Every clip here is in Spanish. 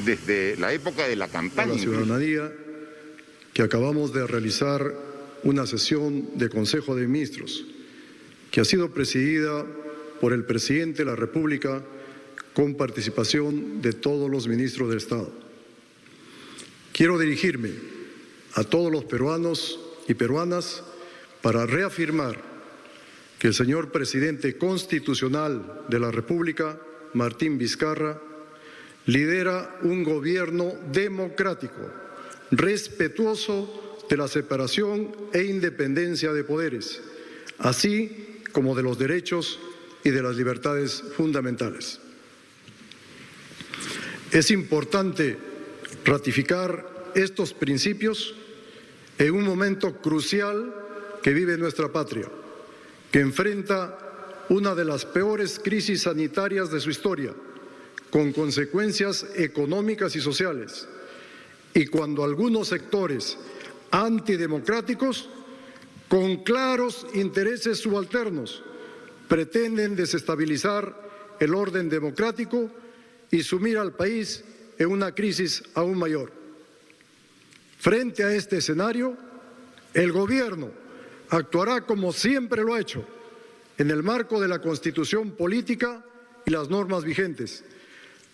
desde la época de la campaña. A la ciudadanía que acabamos de realizar una sesión de Consejo de Ministros que ha sido presidida por el Presidente de la República con participación de todos los ministros del Estado. Quiero dirigirme a todos los peruanos y peruanas para reafirmar que el señor Presidente Constitucional de la República, Martín Vizcarra, lidera un gobierno democrático, respetuoso de la separación e independencia de poderes, así como de los derechos y de las libertades fundamentales. Es importante ratificar estos principios en un momento crucial que vive nuestra patria, que enfrenta una de las peores crisis sanitarias de su historia, con consecuencias económicas y sociales, y cuando algunos sectores antidemocráticos, con claros intereses subalternos, pretenden desestabilizar el orden democrático y sumir al país en una crisis aún mayor. Frente a este escenario, el Gobierno actuará como siempre lo ha hecho, en el marco de la Constitución política y las normas vigentes.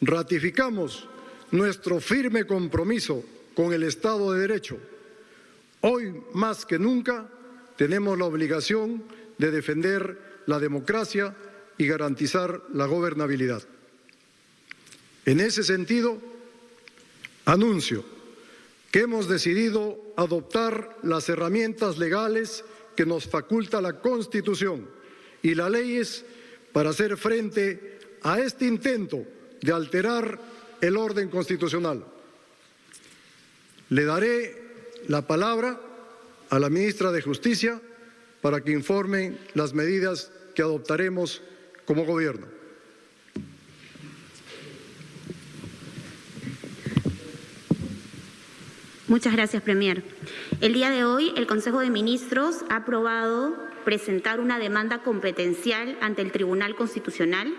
Ratificamos nuestro firme compromiso con el Estado de Derecho. Hoy, más que nunca, tenemos la obligación de defender la democracia y garantizar la gobernabilidad. En ese sentido, anuncio que hemos decidido adoptar las herramientas legales que nos faculta la Constitución y las leyes para hacer frente a este intento de alterar el orden constitucional. Le daré la palabra a la ministra de Justicia para que informe las medidas que adoptaremos como Gobierno. Muchas gracias, Premier. El día de hoy, el Consejo de Ministros ha aprobado presentar una demanda competencial ante el Tribunal Constitucional.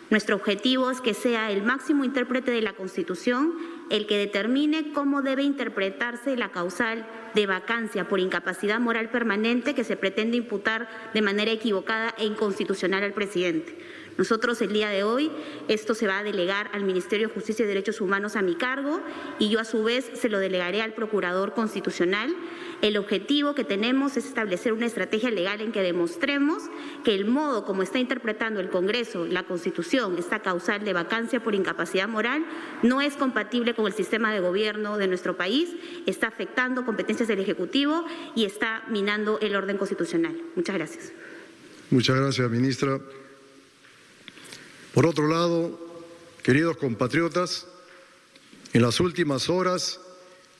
Nuestro objetivo es que sea el máximo intérprete de la Constitución el que determine cómo debe interpretarse la causal de vacancia por incapacidad moral permanente que se pretende imputar de manera equivocada e inconstitucional al presidente. Nosotros el día de hoy, esto se va a delegar al Ministerio de Justicia y Derechos Humanos a mi cargo y yo a su vez se lo delegaré al Procurador Constitucional. El objetivo que tenemos es establecer una estrategia legal en que demostremos que el modo como está interpretando el Congreso, la Constitución, esta causal de vacancia por incapacidad moral, no es compatible con el sistema de gobierno de nuestro país, está afectando competencias del Ejecutivo y está minando el orden constitucional. Muchas gracias. Muchas gracias, ministra. Por otro lado, queridos compatriotas, en las últimas horas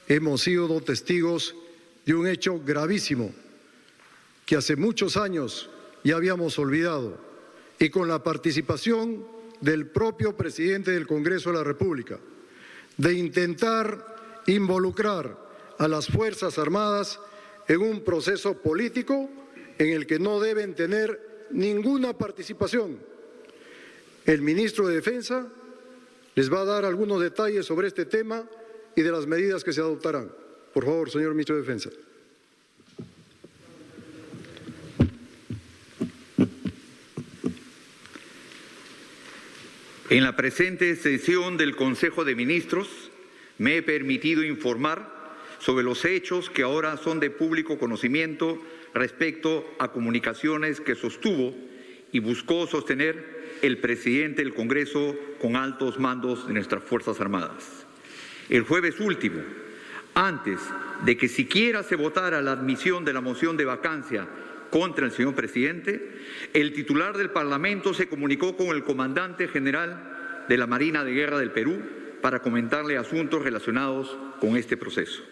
hemos sido testigos de un hecho gravísimo que hace muchos años ya habíamos olvidado y con la participación del propio presidente del Congreso de la República, de intentar involucrar a las Fuerzas Armadas en un proceso político en el que no deben tener ninguna participación. El ministro de Defensa les va a dar algunos detalles sobre este tema y de las medidas que se adoptarán. Por favor, señor ministro de Defensa. En la presente sesión del Consejo de Ministros me he permitido informar sobre los hechos que ahora son de público conocimiento respecto a comunicaciones que sostuvo y buscó sostener el presidente del Congreso con altos mandos de nuestras Fuerzas Armadas. El jueves último, antes de que siquiera se votara la admisión de la moción de vacancia contra el señor presidente, el titular del Parlamento se comunicó con el comandante general de la Marina de Guerra del Perú para comentarle asuntos relacionados con este proceso.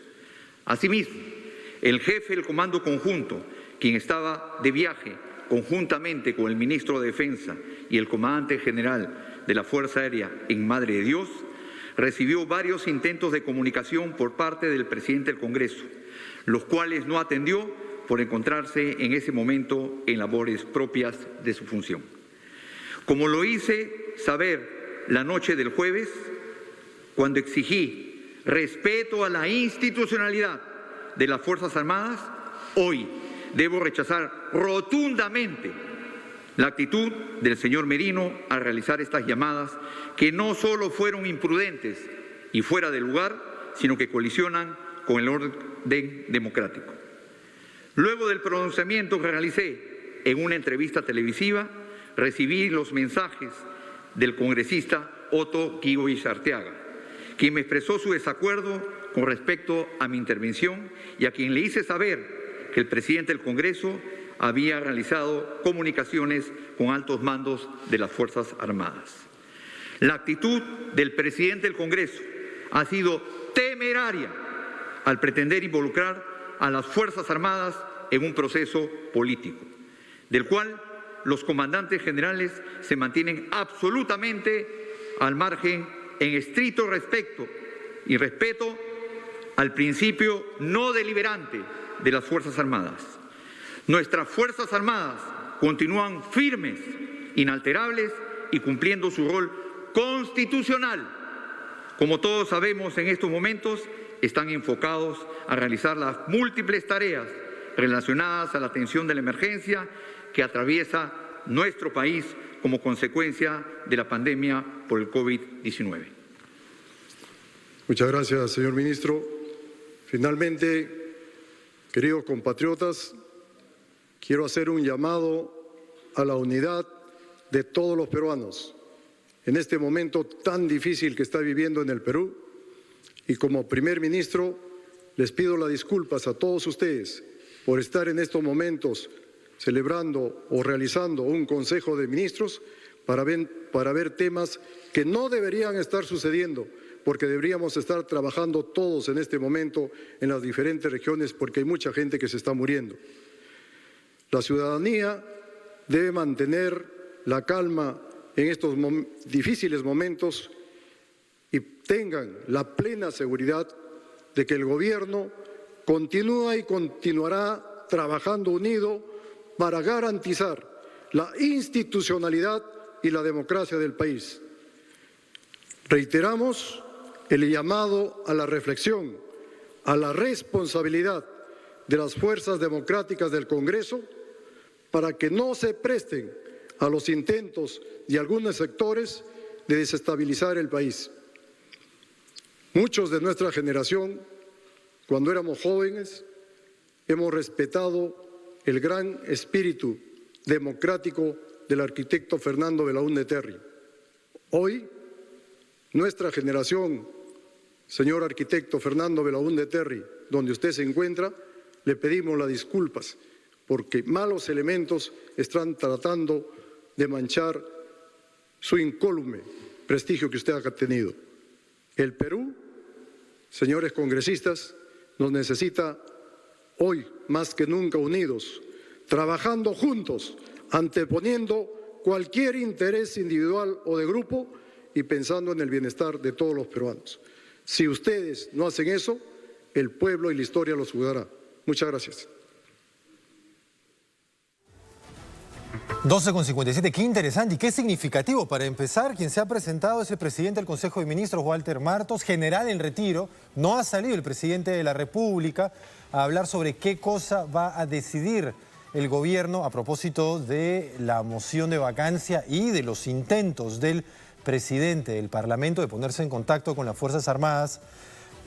Asimismo, el jefe del Comando Conjunto, quien estaba de viaje conjuntamente con el ministro de Defensa y el comandante general de la Fuerza Aérea en Madre de Dios, recibió varios intentos de comunicación por parte del presidente del Congreso, los cuales no atendió por encontrarse en ese momento en labores propias de su función. Como lo hice saber la noche del jueves, cuando exigí respeto a la institucionalidad de las Fuerzas Armadas, hoy debo rechazar rotundamente la actitud del señor Merino al realizar estas llamadas que no solo fueron imprudentes y fuera de lugar, sino que colisionan con el orden democrático. Luego del pronunciamiento que realicé en una entrevista televisiva, recibí los mensajes del congresista Otto Quigois Arteaga, quien me expresó su desacuerdo con respecto a mi intervención y a quien le hice saber que el presidente del Congreso había realizado comunicaciones con altos mandos de las Fuerzas Armadas. La actitud del presidente del Congreso ha sido temeraria al pretender involucrar a las Fuerzas Armadas en un proceso político, del cual los comandantes generales se mantienen absolutamente al margen en estricto respeto al principio no deliberante de las Fuerzas Armadas. Nuestras Fuerzas Armadas continúan firmes, inalterables y cumpliendo su rol constitucional. Como todos sabemos, en estos momentos están enfocados a realizar las múltiples tareas relacionadas a la atención de la emergencia que atraviesa nuestro país como consecuencia de la pandemia por el COVID-19. Muchas gracias, señor ministro. Finalmente, queridos compatriotas, quiero hacer un llamado a la unidad de todos los peruanos en este momento tan difícil que está viviendo en el Perú. Y como primer ministro, les pido las disculpas a todos ustedes por estar en estos momentos celebrando o realizando un Consejo de Ministros para ver temas que no deberían estar sucediendo, porque deberíamos estar trabajando todos en este momento en las diferentes regiones, porque hay mucha gente que se está muriendo. La ciudadanía debe mantener la calma en estos difíciles momentos y tengan la plena seguridad de que el gobierno continúa y continuará trabajando unido para garantizar la institucionalidad y la democracia del país. Reiteramos el llamado a la reflexión, a la responsabilidad de las fuerzas democráticas del Congreso para que no se presten a los intentos de algunos sectores de desestabilizar el país. Muchos de nuestra generación, cuando éramos jóvenes, hemos respetado el gran espíritu democrático del arquitecto Fernando Belaúnde Terry. Hoy, nuestra generación, señor arquitecto Fernando Belaúnde Terry, donde usted se encuentra, le pedimos las disculpas porque malos elementos están tratando de manchar su incólume prestigio que usted ha tenido. El Perú, señores congresistas, nos necesita hoy más que nunca unidos, trabajando juntos, anteponiendo cualquier interés individual o de grupo y pensando en el bienestar de todos los peruanos. Si ustedes no hacen eso, el pueblo y la historia los juzgará. Muchas gracias. 12:57, qué interesante y qué significativo. Para empezar, quien se ha presentado es el presidente del Consejo de Ministros, Walter Martos, general en retiro. No ha salido el presidente de la República a hablar sobre qué cosa va a decidir el gobierno a propósito de la moción de vacancia y de los intentos del presidente del Parlamento de ponerse en contacto con las Fuerzas Armadas,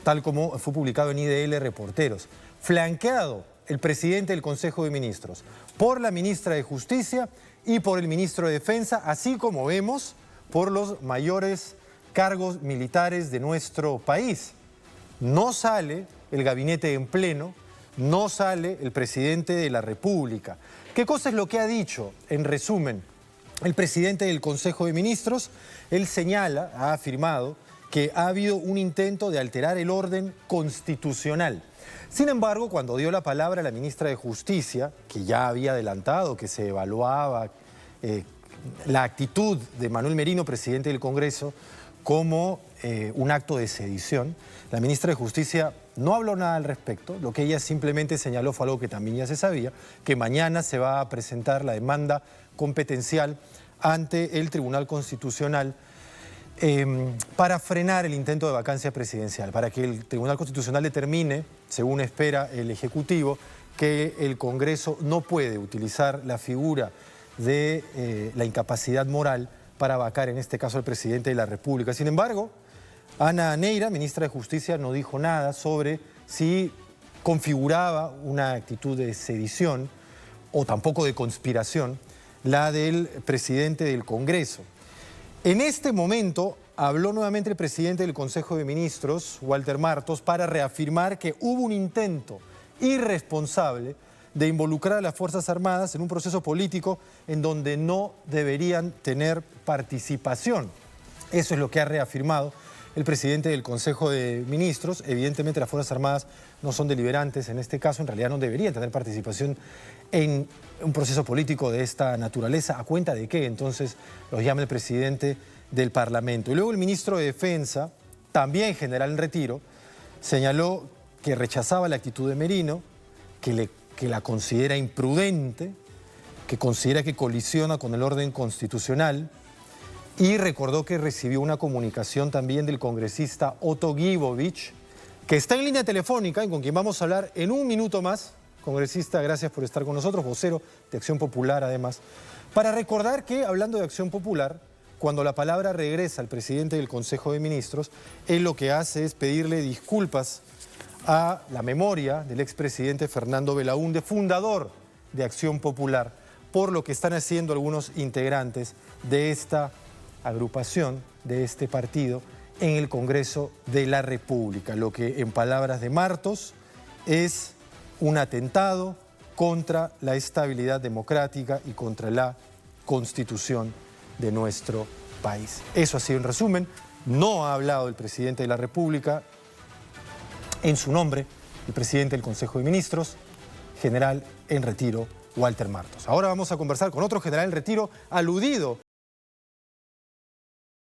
tal como fue publicado en IDL Reporteros. Flanqueado el presidente del Consejo de Ministros por la ministra de Justicia y por el ministro de Defensa, así como vemos por los mayores cargos militares de nuestro país. No sale el gabinete en pleno, no sale el presidente de la República. ¿Qué cosa es lo que ha dicho, en resumen, el presidente del Consejo de Ministros? Él señala, ha afirmado, que ha habido un intento de alterar el orden constitucional. Sin embargo, cuando dio la palabra a la ministra de Justicia, que ya había adelantado que se evaluaba la actitud de Manuel Merino, presidente del Congreso, como un acto de sedición, la ministra de Justicia no habló nada al respecto. Lo que ella simplemente señaló fue algo que también ya se sabía, que mañana se va a presentar la demanda competencial ante el Tribunal Constitucional para frenar el intento de vacancia presidencial, para que el Tribunal Constitucional determine, según espera el Ejecutivo, que el Congreso no puede utilizar la figura de la incapacidad moral para vacar, en este caso, al presidente de la República. Sin embargo, Ana Neira, ministra de Justicia, no dijo nada sobre si configuraba una actitud de sedición o tampoco de conspiración la del presidente del Congreso. En este momento habló nuevamente el presidente del Consejo de Ministros, Walter Martos, para reafirmar que hubo un intento irresponsable de involucrar a las Fuerzas Armadas en un proceso político en donde no deberían tener participación. Eso es lo que ha reafirmado el presidente del Consejo de Ministros. Evidentemente las Fuerzas Armadas no son deliberantes en este caso, en realidad no deberían tener participación en un proceso político de esta naturaleza. ¿A cuenta de qué entonces los llama el presidente del Parlamento? Y luego el ministro de Defensa, también general en retiro, señaló que rechazaba la actitud de Merino, que la considera imprudente, que considera que colisiona con el orden constitucional, y recordó que recibió una comunicación también del congresista Otto Gibovich, que está en línea telefónica y con quien vamos a hablar en un minuto más. Congresista, gracias por estar con nosotros, vocero de Acción Popular además, para recordar que, hablando de Acción Popular, cuando la palabra regresa al presidente del Consejo de Ministros, él lo que hace es pedirle disculpas a la memoria del expresidente Fernando Belaúnde, fundador de Acción Popular, por lo que están haciendo algunos integrantes de esta agrupación, de este partido, en el Congreso de la República, lo que en palabras de Martos es un atentado contra la estabilidad democrática y contra la Constitución de nuestro país. Eso ha sido en resumen. No ha hablado el presidente de la República en su nombre, el presidente del Consejo de Ministros, general en retiro, Walter Martos. Ahora vamos a conversar con otro general en retiro aludido